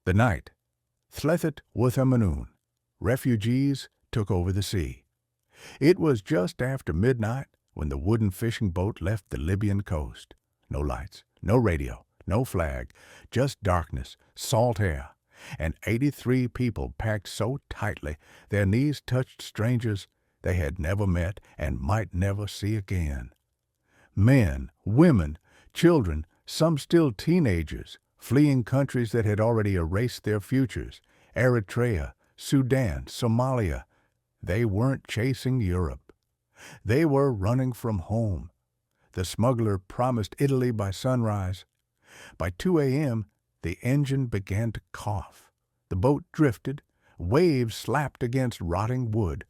The night, Thlethet Wuthamanoon, refugees took over the sea. It was just after midnight when the wooden fishing boat left the Libyan coast. No lights, no radio, no flag, just darkness, salt air, and 83 people packed so tightly their knees touched strangers they had never met and might never see again. Men, women, children, some still teenagers, fleeing countries that had already erased their futures, Eritrea, Sudan, Somalia. They weren't chasing Europe. They were running from home. The smuggler promised Italy by sunrise. By 2 a.m., the engine began to cough. The boat drifted. Waves slapped against rotting wood.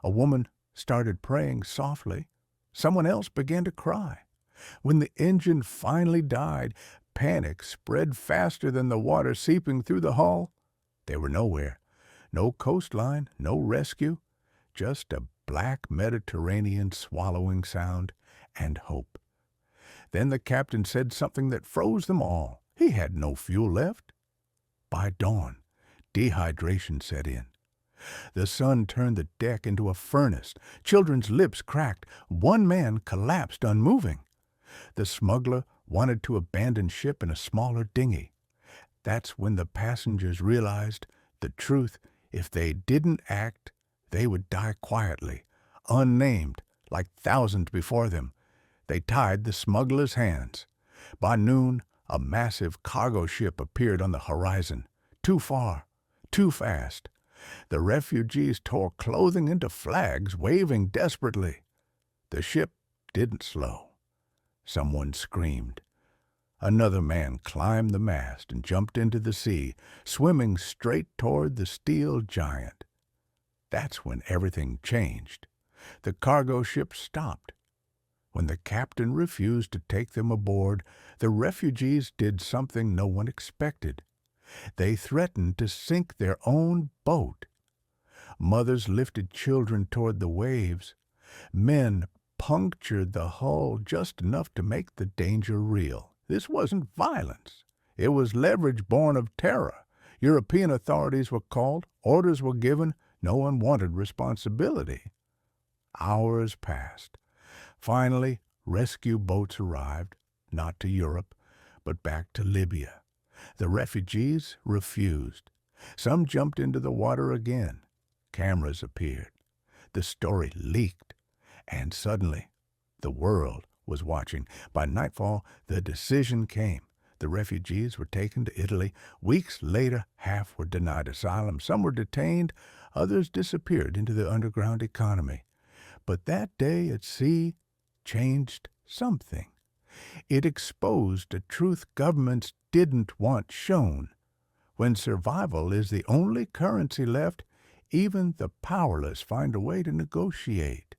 A woman started praying softly. Someone else began to cry. When the engine finally died, panic spread faster than the water seeping through the hull. They were nowhere. No coastline, no rescue, just a black Mediterranean swallowing sound and hope. Then the captain said something that froze them all. He had no fuel left. By dawn, dehydration set in. The sun turned the deck into a furnace. Children's lips cracked. One man collapsed unmoving. The smuggler wanted to abandon ship in a smaller dinghy. That's when the passengers realized the truth. If they didn't act, they would die quietly, unnamed, like thousands before them. They tied the smuggler's hands. By noon, a massive cargo ship appeared on the horizon. Too far, too fast. The refugees tore clothing into flags, waving desperately. The ship didn't slow. Someone screamed. Another man climbed the mast and jumped into the sea, swimming straight toward the steel giant. That's when everything changed. The cargo ship stopped. When the captain refused to take them aboard, the refugees did something no one expected. They threatened to sink their own boat. Mothers lifted children toward the waves. Men punctured the hull just enough to make the danger real. This wasn't violence. It was leverage born of terror. European authorities were called, orders were given, no one wanted responsibility. Hours passed. Finally, rescue boats arrived, not to Europe, but back to Libya. The refugees refused. Some jumped into the water again. Cameras appeared. The story leaked. And suddenly, the world was watching. By nightfall, the decision came. The refugees were taken to Italy. Weeks later, half were denied asylum. Some were detained. Others disappeared into the underground economy. But that day at sea changed something. It exposed a truth governments didn't want shown. When survival is the only currency left, even the powerless find a way to negotiate.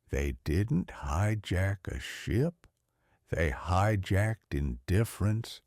They didn't hijack a ship. They hijacked indifference,